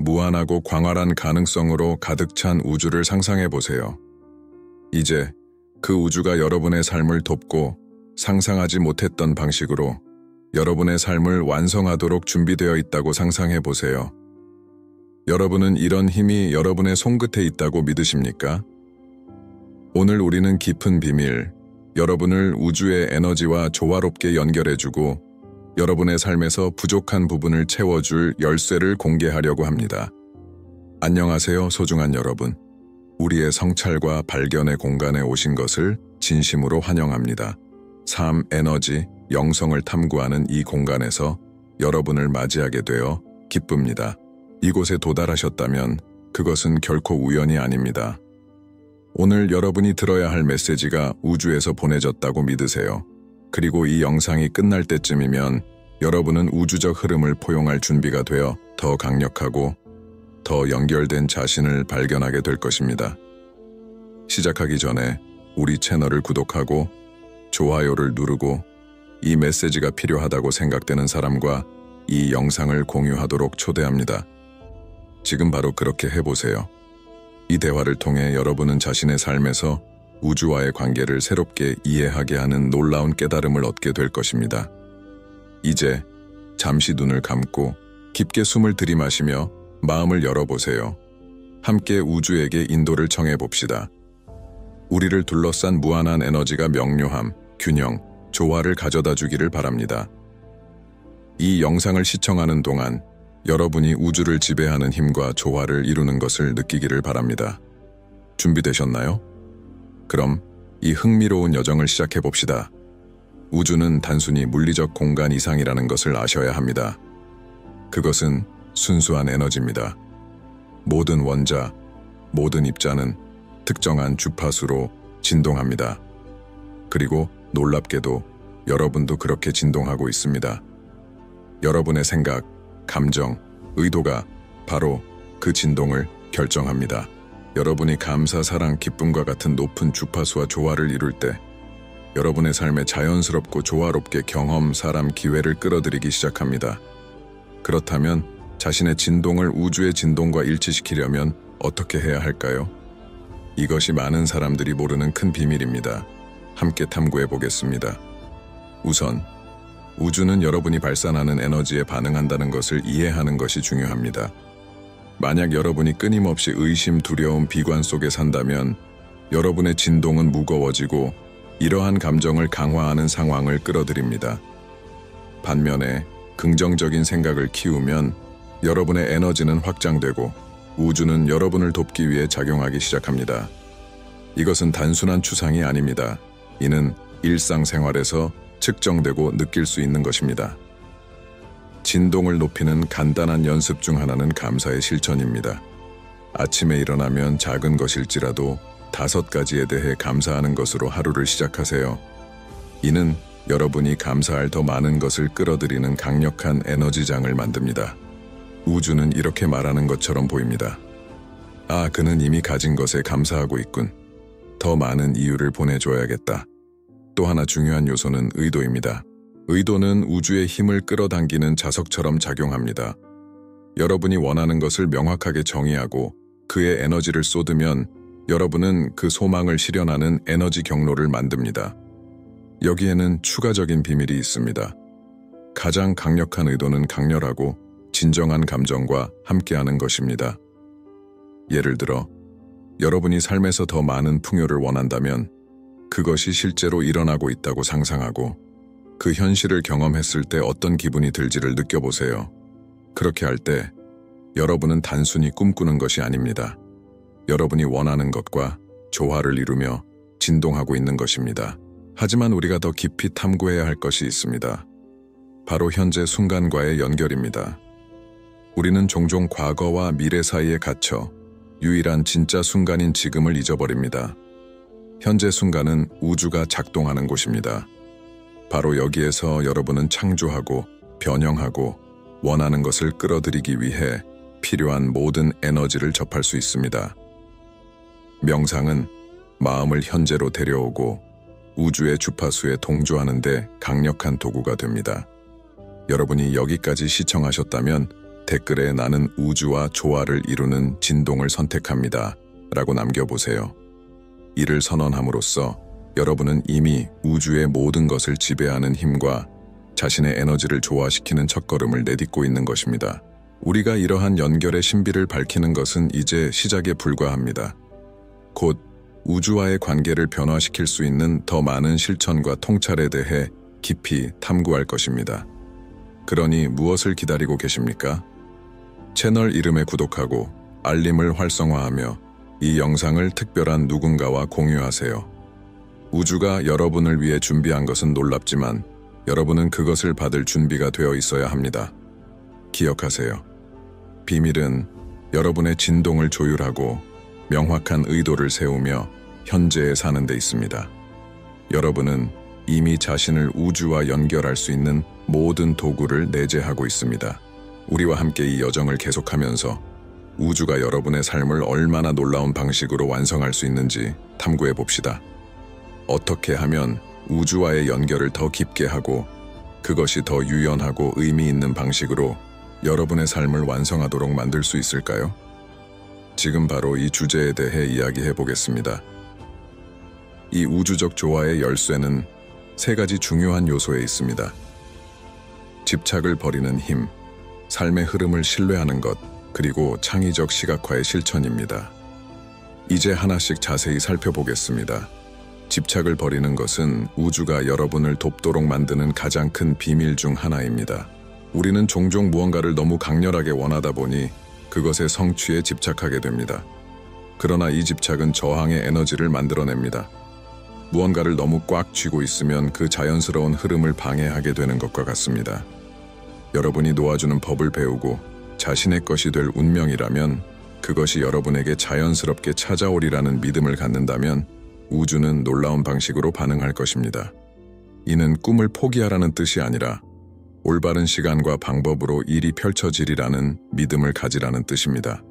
무한하고 광활한 가능성으로 가득 찬 우주를 상상해 보세요. 이제 그 우주가 여러분의 삶을 돕고 상상하지 못했던 방식으로 여러분의 삶을 완성하도록 준비되어 있다고 상상해 보세요. 여러분은 이런 힘이 여러분의 손끝에 있다고 믿으십니까? 오늘 우리는 깊은 비밀, 여러분을 우주의 에너지와 조화롭게 연결해주고 여러분의 삶에서 부족한 부분을 채워줄 열쇠를 공개하려고 합니다. 안녕하세요, 소중한 여러분. 우리의 성찰과 발견의 공간에 오신 것을 진심으로 환영합니다. 삶, 에너지, 영성을 탐구하는 이 공간에서 여러분을 맞이하게 되어 기쁩니다. 이곳에 도달하셨다면 그것은 결코 우연이 아닙니다. 오늘 여러분이 들어야 할 메시지가 우주에서 보내졌다고 믿으세요. 그리고 이 영상이 끝날 때쯤이면 여러분은 우주적 흐름을 포용할 준비가 되어 더 강력하고 더 연결된 자신을 발견하게 될 것입니다. 시작하기 전에 우리 채널을 구독하고 좋아요를 누르고 이 메시지가 필요하다고 생각되는 사람과 이 영상을 공유하도록 초대합니다. 지금 바로 그렇게 해보세요. 이 대화를 통해 여러분은 자신의 삶에서 우주와의 관계를 새롭게 이해하게 하는 놀라운 깨달음을 얻게 될 것입니다. 이제 잠시 눈을 감고 깊게 숨을 들이마시며 마음을 열어보세요. 함께 우주에게 인도를 청해 봅시다. 우리를 둘러싼 무한한 에너지가 명료함, 균형, 조화를 가져다 주기를 바랍니다. 이 영상을 시청하는 동안 여러분이 우주를 지배하는 힘과 조화를 이루는 것을 느끼기를 바랍니다. 준비되셨나요? 그럼 이 흥미로운 여정을 시작해 봅시다. 우주는 단순히 물리적 공간 이상이라는 것을 아셔야 합니다. 그것은 순수한 에너지입니다. 모든 원자, 모든 입자는 특정한 주파수로 진동합니다. 그리고 놀랍게도 여러분도 그렇게 진동하고 있습니다. 여러분의 생각, 감정, 의도가 바로 그 진동을 결정합니다. 여러분이 감사, 사랑, 기쁨과 같은 높은 주파수와 조화를 이룰 때 여러분의 삶에 자연스럽고 조화롭게 경험, 사람, 기회를 끌어들이기 시작합니다. 그렇다면 자신의 진동을 우주의 진동과 일치시키려면 어떻게 해야 할까요? 이것이 많은 사람들이 모르는 큰 비밀입니다. 함께 탐구해 보겠습니다. 우선 우주는 여러분이 발산하는 에너지에 반응한다는 것을 이해하는 것이 중요합니다. 만약 여러분이 끊임없이 의심, 두려움, 비관 속에 산다면 여러분의 진동은 무거워지고 이러한 감정을 강화하는 상황을 끌어들입니다. 반면에 긍정적인 생각을 키우면 여러분의 에너지는 확장되고 우주는 여러분을 돕기 위해 작용하기 시작합니다. 이것은 단순한 추상이 아닙니다. 이는 일상생활에서 측정되고 느낄 수 있는 것입니다. 진동을 높이는 간단한 연습 중 하나는 감사의 실천입니다. 아침에 일어나면 작은 것일지라도 5가지에 대해 감사하는 것으로 하루를 시작하세요. 이는 여러분이 감사할 더 많은 것을 끌어들이는 강력한 에너지장을 만듭니다. 우주는 이렇게 말하는 것처럼 보입니다. 아, 그는 이미 가진 것에 감사하고 있군. 더 많은 이유를 보내줘야겠다. 또 하나 중요한 요소는 의도입니다. 의도는 우주의 힘을 끌어당기는 자석처럼 작용합니다. 여러분이 원하는 것을 명확하게 정의하고 그의 에너지를 쏟으면 여러분은 그 소망을 실현하는 에너지 경로를 만듭니다. 여기에는 추가적인 비밀이 있습니다. 가장 강력한 의도는 강렬하고 진정한 감정과 함께하는 것입니다. 예를 들어, 여러분이 삶에서 더 많은 풍요를 원한다면 그것이 실제로 일어나고 있다고 상상하고 그 현실을 경험했을 때 어떤 기분이 들지를 느껴보세요. 그렇게 할 때 여러분은 단순히 꿈꾸는 것이 아닙니다. 여러분이 원하는 것과 조화를 이루며 진동하고 있는 것입니다. 하지만 우리가 더 깊이 탐구해야 할 것이 있습니다. 바로 현재 순간과의 연결입니다. 우리는 종종 과거와 미래 사이에 갇혀 유일한 진짜 순간인 지금을 잊어버립니다. 현재 순간은 우주가 작동하는 곳입니다. 바로 여기에서 여러분은 창조하고 변형하고 원하는 것을 끌어들이기 위해 필요한 모든 에너지를 접할 수 있습니다. 명상은 마음을 현재로 데려오고 우주의 주파수에 동조하는 데 강력한 도구가 됩니다. 여러분이 여기까지 시청하셨다면 댓글에 나는 우주와 조화를 이루는 진동을 선택합니다. 라고 남겨보세요. 이를 선언함으로써 여러분은 이미 우주의 모든 것을 지배하는 힘과 자신의 에너지를 조화시키는 첫걸음을 내딛고 있는 것입니다. 우리가 이러한 연결의 신비를 밝히는 것은 이제 시작에 불과합니다. 곧 우주와의 관계를 변화시킬 수 있는 더 많은 실천과 통찰에 대해 깊이 탐구할 것입니다. 그러니 무엇을 기다리고 계십니까? 채널 이름에 구독하고 알림을 활성화하며 이 영상을 특별한 누군가와 공유하세요. 우주가 여러분을 위해 준비한 것은 놀랍지만 여러분은 그것을 받을 준비가 되어 있어야 합니다. 기억하세요. 비밀은 여러분의 진동을 조율하고 명확한 의도를 세우며 현재에 사는 데 있습니다. 여러분은 이미 자신을 우주와 연결할 수 있는 모든 도구를 내재하고 있습니다. 우리와 함께 이 여정을 계속하면서 우주가 여러분의 삶을 얼마나 놀라운 방식으로 완성할 수 있는지 탐구해 봅시다. 어떻게 하면 우주와의 연결을 더 깊게 하고 그것이 더 유연하고 의미 있는 방식으로 여러분의 삶을 완성하도록 만들 수 있을까요? 지금 바로 이 주제에 대해 이야기해 보겠습니다. 이 우주적 조화의 열쇠는 세 가지 중요한 요소에 있습니다. 집착을 버리는 힘, 삶의 흐름을 신뢰하는 것, 그리고 창의적 시각화의 실천입니다. 이제 하나씩 자세히 살펴보겠습니다. 집착을 버리는 것은 우주가 여러분을 돕도록 만드는 가장 큰 비밀 중 하나입니다. 우리는 종종 무언가를 너무 강렬하게 원하다 보니 그것의 성취에 집착하게 됩니다. 그러나 이 집착은 저항의 에너지를 만들어냅니다. 무언가를 너무 꽉 쥐고 있으면 그 자연스러운 흐름을 방해하게 되는 것과 같습니다. 여러분이 놓아주는 법을 배우고 자신의 것이 될 운명이라면 그것이 여러분에게 자연스럽게 찾아오리라는 믿음을 갖는다면 우주는 놀라운 방식으로 반응할 것입니다. 이는 꿈을 포기하라는 뜻이 아니라 올바른 시간과 방법으로 일이 펼쳐지리라는 믿음을 가지라는 뜻입니다.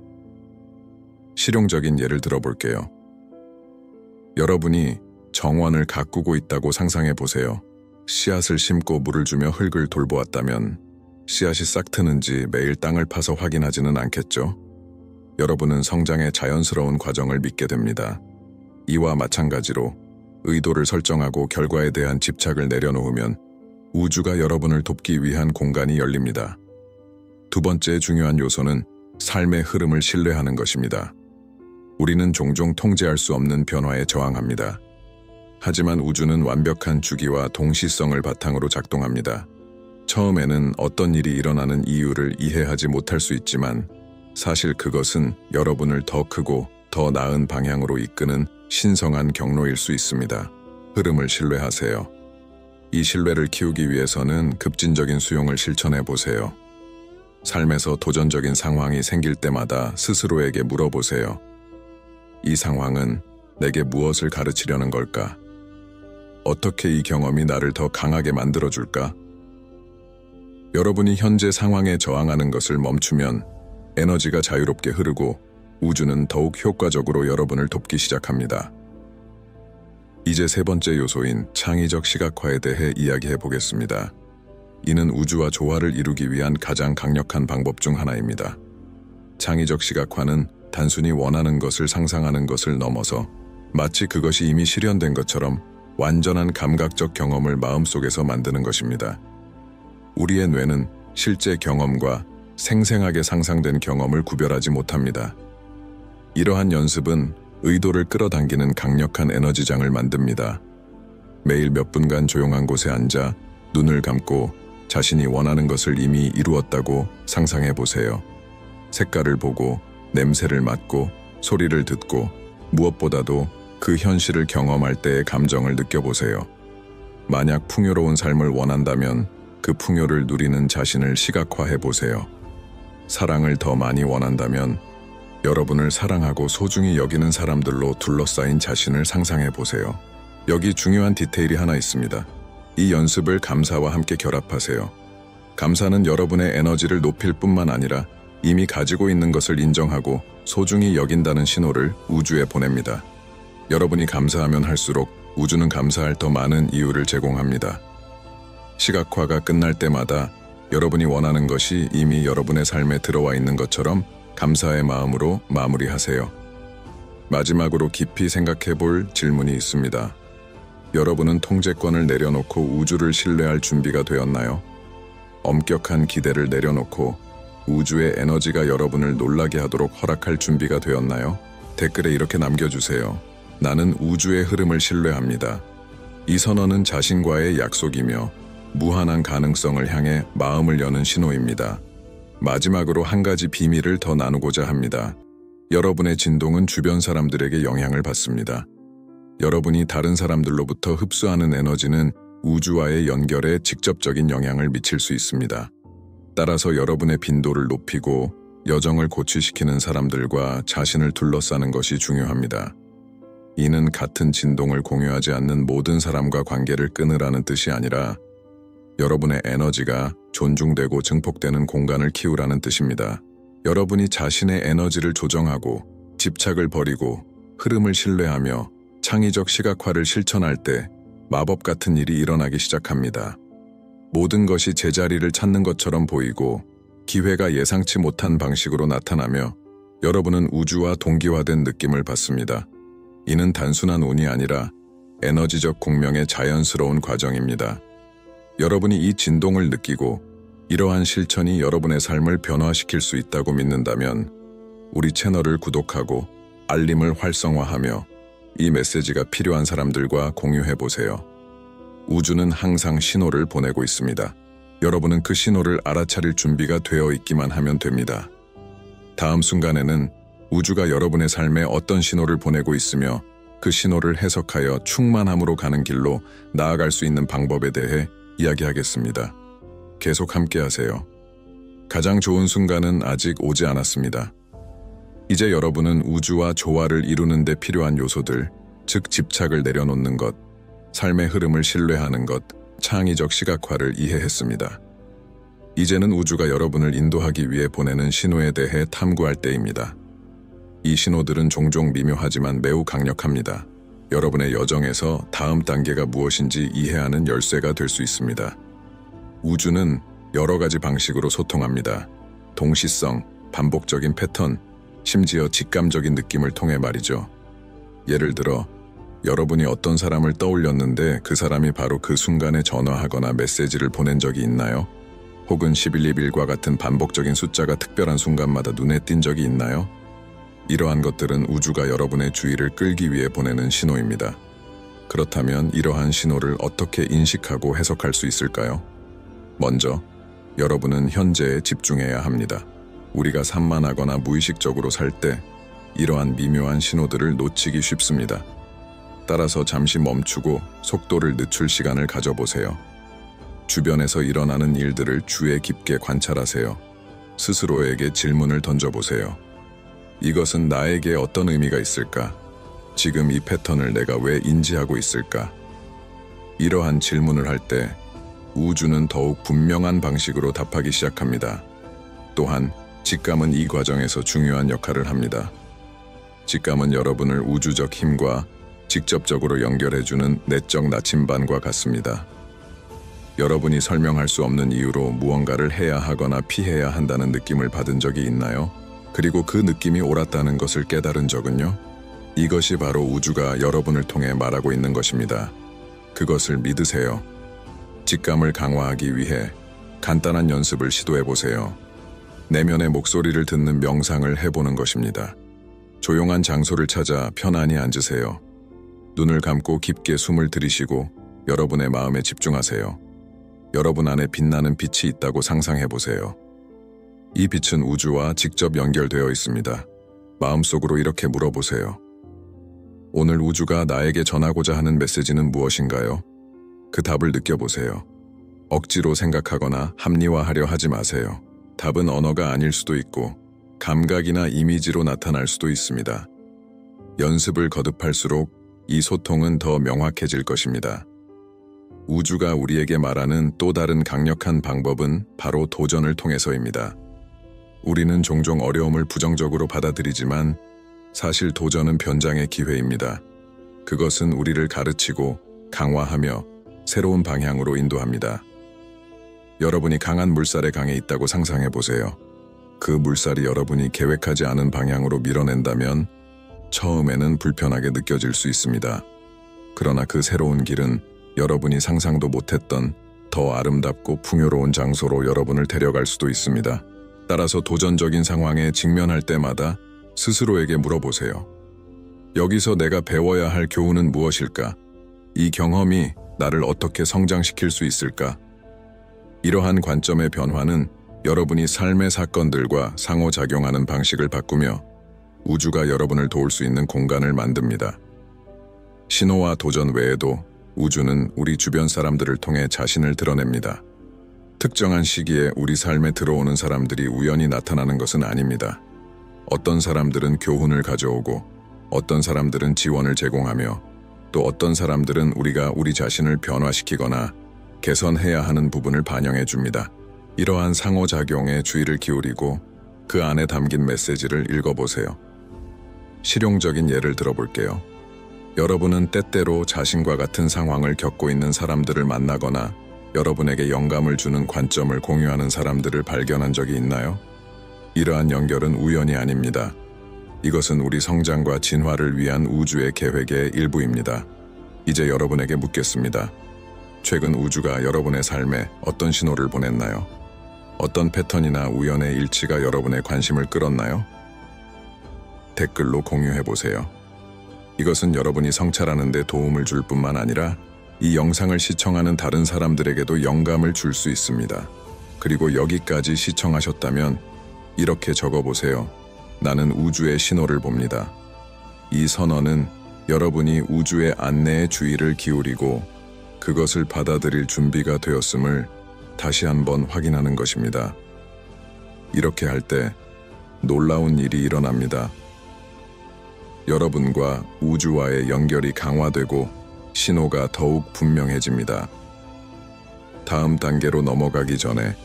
실용적인 예를 들어볼게요. 여러분이 정원을 가꾸고 있다고 상상해 보세요. 씨앗을 심고 물을 주며 흙을 돌보았다면 씨앗이 싹 트는지 매일 땅을 파서 확인하지는 않겠죠? 여러분은 성장의 자연스러운 과정을 믿게 됩니다. 이와 마찬가지로 의도를 설정하고 결과에 대한 집착을 내려놓으면 우주가 여러분을 돕기 위한 공간이 열립니다. 두 번째 중요한 요소는 삶의 흐름을 신뢰하는 것입니다. 우리는 종종 통제할 수 없는 변화에 저항합니다. 하지만 우주는 완벽한 주기와 동시성을 바탕으로 작동합니다. 처음에는 어떤 일이 일어나는 이유를 이해하지 못할 수 있지만 사실 그것은 여러분을 더 크고 더 나은 방향으로 이끄는 신성한 경로일 수 있습니다. 흐름을 신뢰하세요. 이 신뢰를 키우기 위해서는 급진적인 수용을 실천해 보세요. 삶에서 도전적인 상황이 생길 때마다 스스로에게 물어보세요. 이 상황은 내게 무엇을 가르치려는 걸까? 어떻게 이 경험이 나를 더 강하게 만들어줄까? 여러분이 현재 상황에 저항하는 것을 멈추면 에너지가 자유롭게 흐르고 우주는 더욱 효과적으로 여러분을 돕기 시작합니다. 이제 세 번째 요소인 창의적 시각화에 대해 이야기해 보겠습니다. 이는 우주와 조화를 이루기 위한 가장 강력한 방법 중 하나입니다. 창의적 시각화는 단순히 원하는 것을 상상하는 것을 넘어서 마치 그것이 이미 실현된 것처럼 완전한 감각적 경험을 마음속에서 만드는 것입니다. 우리의 뇌는 실제 경험과 생생하게 상상된 경험을 구별하지 못합니다. 이러한 연습은 의도를 끌어당기는 강력한 에너지장을 만듭니다. 매일 몇 분간 조용한 곳에 앉아 눈을 감고 자신이 원하는 것을 이미 이루었다고 상상해 보세요. 색깔을 보고 냄새를 맡고 소리를 듣고 무엇보다도 그 현실을 경험할 때의 감정을 느껴보세요. 만약 풍요로운 삶을 원한다면 그 풍요를 누리는 자신을 시각화해 보세요. 사랑을 더 많이 원한다면 여러분을 사랑하고 소중히 여기는 사람들로 둘러싸인 자신을 상상해 보세요. 여기 중요한 디테일이 하나 있습니다. 이 연습을 감사와 함께 결합하세요. 감사는 여러분의 에너지를 높일 뿐만 아니라 이미 가지고 있는 것을 인정하고 소중히 여긴다는 신호를 우주에 보냅니다. 여러분이 감사하면 할수록 우주는 감사할 더 많은 이유를 제공합니다. 시각화가 끝날 때마다 여러분이 원하는 것이 이미 여러분의 삶에 들어와 있는 것처럼 감사의 마음으로 마무리하세요. 마지막으로 깊이 생각해 볼 질문이 있습니다. 여러분은 통제권을 내려놓고 우주를 신뢰할 준비가 되었나요? 엄격한 기대를 내려놓고 우주의 에너지가 여러분을 놀라게 하도록 허락할 준비가 되었나요? 댓글에 이렇게 남겨주세요. 나는 우주의 흐름을 신뢰합니다. 이 선언은 자신과의 약속이며 무한한 가능성을 향해 마음을 여는 신호입니다. 마지막으로 한 가지 비밀을 더 나누고자 합니다. 여러분의 진동은 주변 사람들에게 영향을 받습니다. 여러분이 다른 사람들로부터 흡수하는 에너지는 우주와의 연결에 직접적인 영향을 미칠 수 있습니다. 따라서 여러분의 빈도를 높이고 여정을 고취시키는 사람들과 자신을 둘러싸는 것이 중요합니다. 이는 같은 진동을 공유하지 않는 모든 사람과 관계를 끊으라는 뜻이 아니라 여러분의 에너지가 존중되고 증폭되는 공간을 키우라는 뜻입니다. 여러분이 자신의 에너지를 조정하고 집착을 버리고 흐름을 신뢰하며 창의적 시각화를 실천할 때 마법 같은 일이 일어나기 시작합니다. 모든 것이 제자리를 찾는 것처럼 보이고 기회가 예상치 못한 방식으로 나타나며 여러분은 우주와 동기화된 느낌을 받습니다. 이는 단순한 운이 아니라 에너지적 공명의 자연스러운 과정입니다. 여러분이 이 진동을 느끼고 이러한 실천이 여러분의 삶을 변화시킬 수 있다고 믿는다면 우리 채널을 구독하고 알림을 활성화하며 이 메시지가 필요한 사람들과 공유해보세요. 우주는 항상 신호를 보내고 있습니다. 여러분은 그 신호를 알아차릴 준비가 되어 있기만 하면 됩니다. 다음 순간에는 우주가 여러분의 삶에 어떤 신호를 보내고 있으며 그 신호를 해석하여 충만함으로 가는 길로 나아갈 수 있는 방법에 대해 이야기하겠습니다. 계속 함께하세요. 가장 좋은 순간은 아직 오지 않았습니다. 이제 여러분은 우주와 조화를 이루는 데 필요한 요소들, 즉 집착을 내려놓는 것, 삶의 흐름을 신뢰하는 것, 창의적 시각화를 이해했습니다. 이제는 우주가 여러분을 인도하기 위해 보내는 신호에 대해 탐구할 때입니다. 이 신호들은 종종 미묘하지만 매우 강력합니다. 여러분의 여정에서 다음 단계가 무엇인지 이해하는 열쇠가 될 수 있습니다. 우주는 여러 가지 방식으로 소통합니다. 동시성, 반복적인 패턴, 심지어 직감적인 느낌을 통해 말이죠. 예를 들어 여러분이 어떤 사람을 떠올렸는데 그 사람이 바로 그 순간에 전화하거나 메시지를 보낸 적이 있나요? 혹은 1111과 같은 반복적인 숫자가 특별한 순간마다 눈에 띈 적이 있나요? 이러한 것들은 우주가 여러분의 주의를 끌기 위해 보내는 신호입니다. 그렇다면 이러한 신호를 어떻게 인식하고 해석할 수 있을까요? 먼저, 여러분은 현재에 집중해야 합니다. 우리가 산만하거나 무의식적으로 살 때 이러한 미묘한 신호들을 놓치기 쉽습니다. 따라서 잠시 멈추고 속도를 늦출 시간을 가져보세요. 주변에서 일어나는 일들을 주의 깊게 관찰하세요. 스스로에게 질문을 던져보세요. 이것은 나에게 어떤 의미가 있을까? 지금 이 패턴을 내가 왜 인지하고 있을까? 이러한 질문을 할 때 우주는 더욱 분명한 방식으로 답하기 시작합니다. 또한 직감은 이 과정에서 중요한 역할을 합니다. 직감은 여러분을 우주적 힘과 직접적으로 연결해주는 내적 나침반과 같습니다. 여러분이 설명할 수 없는 이유로 무언가를 해야 하거나 피해야 한다는 느낌을 받은 적이 있나요? 그리고 그 느낌이 옳았다는 것을 깨달은 적은요? 이것이 바로 우주가 여러분을 통해 말하고 있는 것입니다. 그것을 믿으세요. 직감을 강화하기 위해 간단한 연습을 시도해보세요. 내면의 목소리를 듣는 명상을 해보는 것입니다. 조용한 장소를 찾아 편안히 앉으세요. 눈을 감고 깊게 숨을 들이쉬고 여러분의 마음에 집중하세요. 여러분 안에 빛나는 빛이 있다고 상상해보세요. 이 빛은 우주와 직접 연결되어 있습니다. 마음속으로 이렇게 물어보세요. 오늘 우주가 나에게 전하고자 하는 메시지는 무엇인가요? 그 답을 느껴보세요. 억지로 생각하거나 합리화하려 하지 마세요. 답은 언어가 아닐 수도 있고 감각이나 이미지로 나타날 수도 있습니다. 연습을 거듭할수록 이 소통은 더 명확해질 것입니다. 우주가 우리에게 말하는 또 다른 강력한 방법은 바로 도전을 통해서입니다. 우리는 종종 어려움을 부정적으로 받아들이지만 사실 도전은 변장의 기회입니다. 그것은 우리를 가르치고 강화하며 새로운 방향으로 인도합니다. 여러분이 강한 물살의 강에 있다고 상상해 보세요. 그 물살이 여러분이 계획하지 않은 방향으로 밀어낸다면 처음에는 불편하게 느껴질 수 있습니다. 그러나 그 새로운 길은 여러분이 상상도 못했던 더 아름답고 풍요로운 장소로 여러분을 데려갈 수도 있습니다. 따라서 도전적인 상황에 직면할 때마다 스스로에게 물어보세요. 여기서 내가 배워야 할 교훈은 무엇일까? 이 경험이 나를 어떻게 성장시킬 수 있을까? 이러한 관점의 변화는 여러분이 삶의 사건들과 상호작용하는 방식을 바꾸며 우주가 여러분을 도울 수 있는 공간을 만듭니다. 신호와 도전 외에도 우주는 우리 주변 사람들을 통해 자신을 드러냅니다. 특정한 시기에 우리 삶에 들어오는 사람들이 우연히 나타나는 것은 아닙니다. 어떤 사람들은 교훈을 가져오고 어떤 사람들은 지원을 제공하며 또 어떤 사람들은 우리가 우리 자신을 변화시키거나 개선해야 하는 부분을 반영해 줍니다. 이러한 상호작용에 주의를 기울이고 그 안에 담긴 메시지를 읽어보세요. 실용적인 예를 들어볼게요. 여러분은 때때로 자신과 같은 상황을 겪고 있는 사람들을 만나거나 여러분에게 영감을 주는 관점을 공유하는 사람들을 발견한 적이 있나요? 이러한 연결은 우연이 아닙니다. 이것은 우리 성장과 진화를 위한 우주의 계획의 일부입니다. 이제 여러분에게 묻겠습니다. 최근 우주가 여러분의 삶에 어떤 신호를 보냈나요? 어떤 패턴이나 우연의 일치가 여러분의 관심을 끌었나요? 댓글로 공유해보세요. 이것은 여러분이 성찰하는 데 도움을 줄 뿐만 아니라 이 영상을 시청하는 다른 사람들에게도 영감을 줄 수 있습니다. 그리고 여기까지 시청하셨다면 이렇게 적어보세요. 나는 우주의 신호를 봅니다. 이 선언은 여러분이 우주의 안내에 주의를 기울이고 그것을 받아들일 준비가 되었음을 다시 한번 확인하는 것입니다. 이렇게 할 때 놀라운 일이 일어납니다. 여러분과 우주와의 연결이 강화되고 신호가 더욱 분명해집니다. 다음 단계로 넘어가기 전에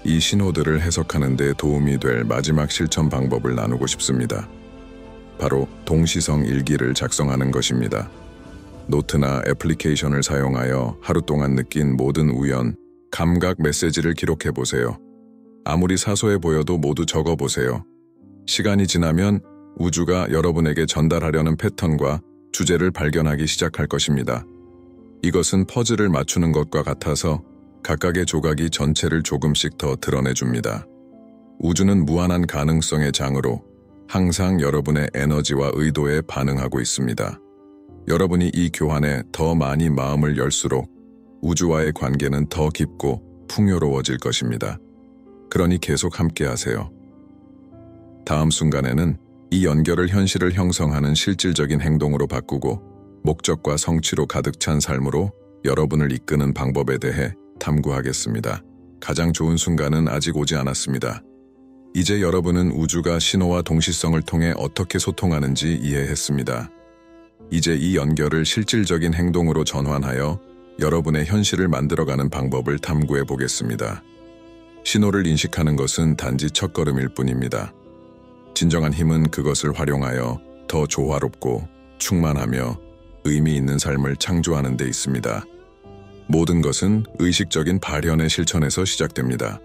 이 신호들을 해석하는 데 도움이 될 마지막 실천 방법을 나누고 싶습니다. 바로 동시성 일기를 작성하는 것입니다. 노트나 애플리케이션을 사용하여 하루 동안 느낀 모든 우연, 감각 메시지를 기록해보세요. 아무리 사소해 보여도 모두 적어보세요. 시간이 지나면 우주가 여러분에게 전달하려는 패턴과 주제를 발견하기 시작할 것입니다. 이것은 퍼즐을 맞추는 것과 같아서 각각의 조각이 전체를 조금씩 더 드러내줍니다. 우주는 무한한 가능성의 장으로 항상 여러분의 에너지와 의도에 반응하고 있습니다. 여러분이 이 교환에 더 많이 마음을 열수록 우주와의 관계는 더 깊고 풍요로워질 것입니다. 그러니 계속 함께하세요. 다음 순간에는 이 연결을 현실을 형성하는 실질적인 행동으로 바꾸고 목적과 성취로 가득 찬 삶으로 여러분을 이끄는 방법에 대해 탐구하겠습니다. 가장 좋은 순간은 아직 오지 않았습니다. 이제 여러분은 우주가 신호와 동시성을 통해 어떻게 소통하는지 이해했습니다. 이제 이 연결을 실질적인 행동으로 전환하여 여러분의 현실을 만들어가는 방법을 탐구해 보겠습니다. 신호를 인식하는 것은 단지 첫걸음일 뿐입니다. 진정한 힘은 그것을 활용하여 더 조화롭고 충만하며 의미 있는 삶을 창조하는 데 있습니다. 모든 것은 의식적인 발현의 실천에서 시작됩니다.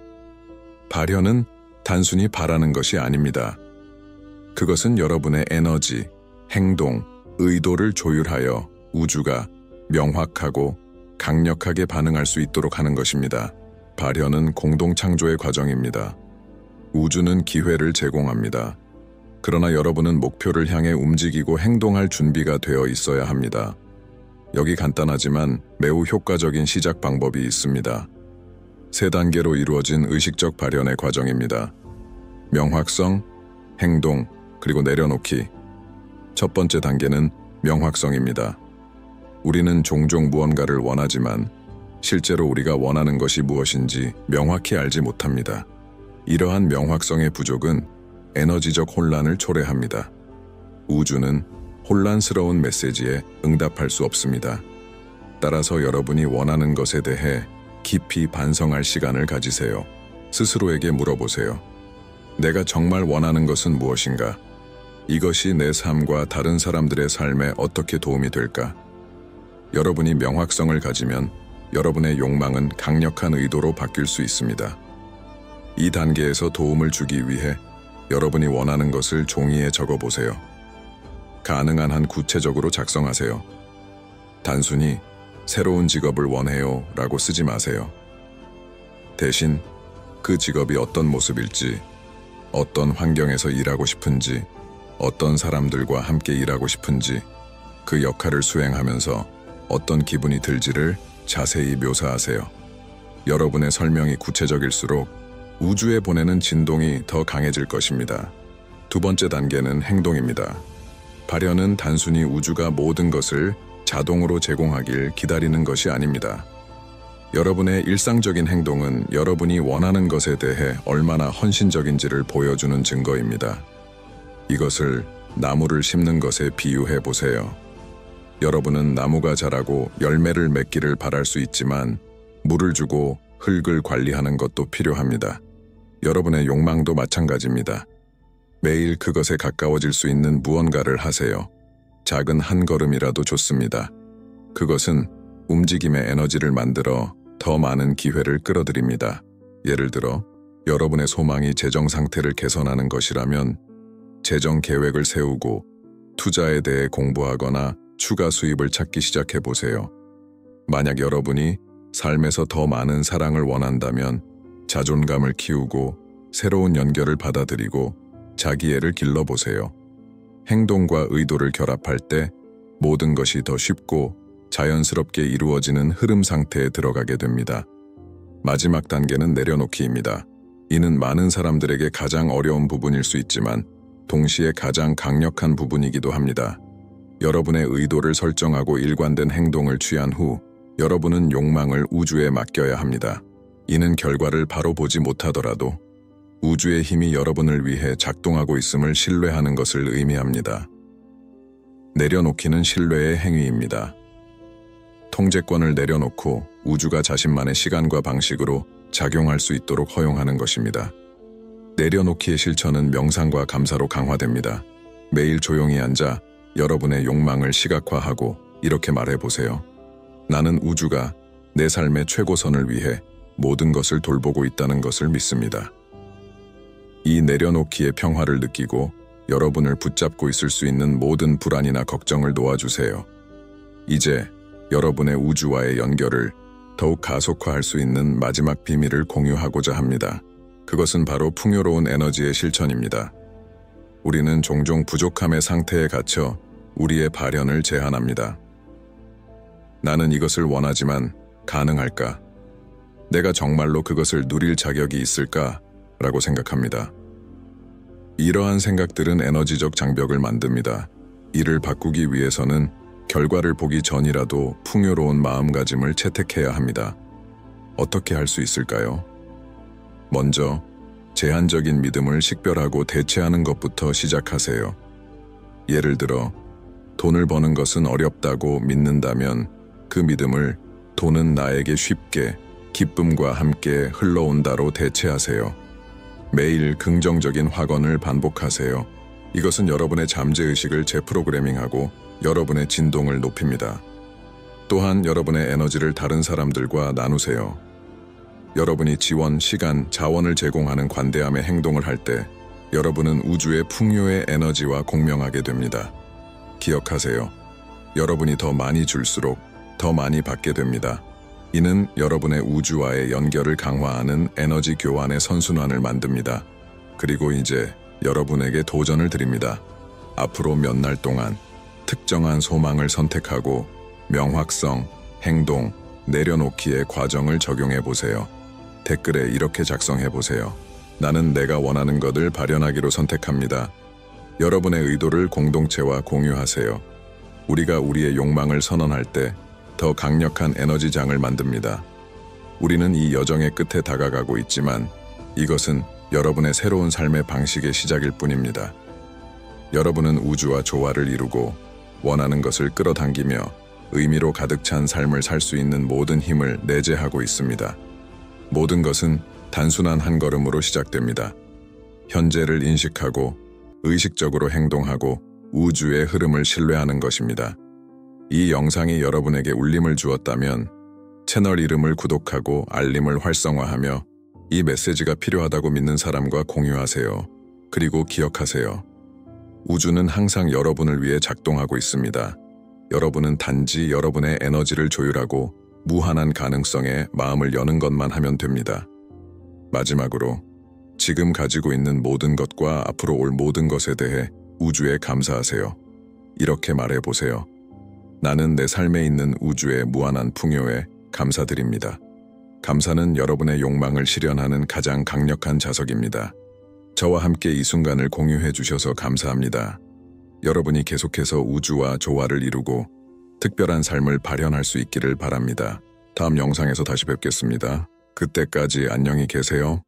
발현은 단순히 바라는 것이 아닙니다. 그것은 여러분의 에너지, 행동, 의도를 조율하여 우주가 명확하고 강력하게 반응할 수 있도록 하는 것입니다. 발현은 공동 창조의 과정입니다. 우주는 기회를 제공합니다. 그러나 여러분은 목표를 향해 움직이고 행동할 준비가 되어 있어야 합니다. 여기 간단하지만 매우 효과적인 시작 방법이 있습니다. 3단계로 이루어진 의식적 발현의 과정입니다. 명확성, 행동, 그리고 내려놓기. 첫 번째 단계는 명확성입니다. 우리는 종종 무언가를 원하지만 실제로 우리가 원하는 것이 무엇인지 명확히 알지 못합니다. 이러한 명확성의 부족은 에너지적 혼란을 초래합니다. 우주는 혼란스러운 메시지에 응답할 수 없습니다. 따라서 여러분이 원하는 것에 대해 깊이 반성할 시간을 가지세요. 스스로에게 물어보세요. 내가 정말 원하는 것은 무엇인가? 이것이 내 삶과 다른 사람들의 삶에 어떻게 도움이 될까? 여러분이 명확성을 가지면 여러분의 욕망은 강력한 의도로 바뀔 수 있습니다. 이 단계에서 도움을 주기 위해 여러분이 원하는 것을 종이에 적어보세요. 가능한 한 구체적으로 작성하세요. 단순히 새로운 직업을 원해요 라고 쓰지 마세요. 대신 그 직업이 어떤 모습일지, 어떤 환경에서 일하고 싶은지, 어떤 사람들과 함께 일하고 싶은지, 그 역할을 수행하면서 어떤 기분이 들지를 자세히 묘사하세요. 여러분의 설명이 구체적일수록 우주에 보내는 진동이 더 강해질 것입니다. 두 번째 단계는 행동입니다. 발현은 단순히 우주가 모든 것을 자동으로 제공하길 기다리는 것이 아닙니다. 여러분의 일상적인 행동은 여러분이 원하는 것에 대해 얼마나 헌신적인지를 보여주는 증거입니다. 이것을 나무를 심는 것에 비유해 보세요. 여러분은 나무가 자라고 열매를 맺기를 바랄 수 있지만 물을 주고 흙을 관리하는 것도 필요합니다. 여러분의 욕망도 마찬가지입니다. 매일 그것에 가까워질 수 있는 무언가를 하세요. 작은 한 걸음이라도 좋습니다. 그것은 움직임의 에너지를 만들어 더 많은 기회를 끌어들입니다. 예를 들어 여러분의 소망이 재정 상태를 개선하는 것이라면 재정 계획을 세우고 투자에 대해 공부하거나 추가 수입을 찾기 시작해 보세요. 만약 여러분이 삶에서 더 많은 사랑을 원한다면 자존감을 키우고 새로운 연결을 받아들이고 자기애를 길러보세요. 행동과 의도를 결합할 때 모든 것이 더 쉽고 자연스럽게 이루어지는 흐름 상태에 들어가게 됩니다. 마지막 단계는 내려놓기입니다. 이는 많은 사람들에게 가장 어려운 부분일 수 있지만 동시에 가장 강력한 부분이기도 합니다. 여러분의 의도를 설정하고 일관된 행동을 취한 후 여러분은 욕망을 우주에 맡겨야 합니다. 이는 결과를 바로 보지 못하더라도 우주의 힘이 여러분을 위해 작동하고 있음을 신뢰하는 것을 의미합니다. 내려놓기는 신뢰의 행위입니다. 통제권을 내려놓고 우주가 자신만의 시간과 방식으로 작용할 수 있도록 허용하는 것입니다. 내려놓기의 실천은 명상과 감사로 강화됩니다. 매일 조용히 앉아 여러분의 욕망을 시각화하고 이렇게 말해보세요. 나는 우주가 내 삶의 최고선을 위해 모든 것을 돌보고 있다는 것을 믿습니다. 이 내려놓기의 평화를 느끼고 여러분을 붙잡고 있을 수 있는 모든 불안이나 걱정을 놓아주세요. 이제 여러분의 우주와의 연결을 더욱 가속화할 수 있는 마지막 비밀을 공유하고자 합니다. 그것은 바로 풍요로운 에너지의 실천입니다. 우리는 종종 부족함의 상태에 갇혀 우리의 발현을 제한합니다. 나는 이것을 원하지만 가능할까? 내가 정말로 그것을 누릴 자격이 있을까? 라고 생각합니다. 이러한 생각들은 에너지적 장벽을 만듭니다. 이를 바꾸기 위해서는 결과를 보기 전이라도 풍요로운 마음가짐을 채택해야 합니다. 어떻게 할 수 있을까요? 먼저 제한적인 믿음을 식별하고 대체하는 것부터 시작하세요. 예를 들어 돈을 버는 것은 어렵다고 믿는다면 그 믿음을 돈은 나에게 쉽게 기쁨과 함께 흘러온다로 대체하세요. 매일 긍정적인 확언을 반복하세요. 이것은 여러분의 잠재의식을 재프로그래밍하고 여러분의 진동을 높입니다. 또한 여러분의 에너지를 다른 사람들과 나누세요. 여러분이 지원, 시간, 자원을 제공하는 관대함의 행동을 할 때 여러분은 우주의 풍요의 에너지와 공명하게 됩니다. 기억하세요. 여러분이 더 많이 줄수록 더 많이 받게 됩니다. 이는 여러분의 우주와의 연결을 강화하는 에너지 교환의 선순환을 만듭니다. 그리고 이제 여러분에게 도전을 드립니다. 앞으로 몇 날 동안 특정한 소망을 선택하고 명확성, 행동, 내려놓기의 과정을 적용해 보세요. 댓글에 이렇게 작성해 보세요. 나는 내가 원하는 것을 발현하기로 선택합니다. 여러분의 의도를 공동체와 공유하세요. 우리가 우리의 욕망을 선언할 때 더 강력한 에너지장을 만듭니다. 우리는 이 여정의 끝에 다가가고 있지만 이것은 여러분의 새로운 삶의 방식의 시작일 뿐입니다. 여러분은 우주와 조화를 이루고 원하는 것을 끌어당기며 의미로 가득 찬 삶을 살 수 있는 모든 힘을 내재하고 있습니다. 모든 것은 단순한 한 걸음으로 시작됩니다. 현재를 인식하고 의식적으로 행동하고 우주의 흐름을 신뢰하는 것입니다. 이 영상이 여러분에게 울림을 주었다면 채널 이름을 구독하고 알림을 활성화하며 이 메시지가 필요하다고 믿는 사람과 공유하세요. 그리고 기억하세요. 우주는 항상 여러분을 위해 작동하고 있습니다. 여러분은 단지 여러분의 에너지를 조율하고 무한한 가능성에 마음을 여는 것만 하면 됩니다. 마지막으로 지금 가지고 있는 모든 것과 앞으로 올 모든 것에 대해 우주에 감사하세요. 이렇게 말해보세요. 나는 내 삶에 있는 우주의 무한한 풍요에 감사드립니다. 감사는 여러분의 욕망을 실현하는 가장 강력한 자석입니다. 저와 함께 이 순간을 공유해 주셔서 감사합니다. 여러분이 계속해서 우주와 조화를 이루고 특별한 삶을 발현할 수 있기를 바랍니다. 다음 영상에서 다시 뵙겠습니다. 그때까지 안녕히 계세요.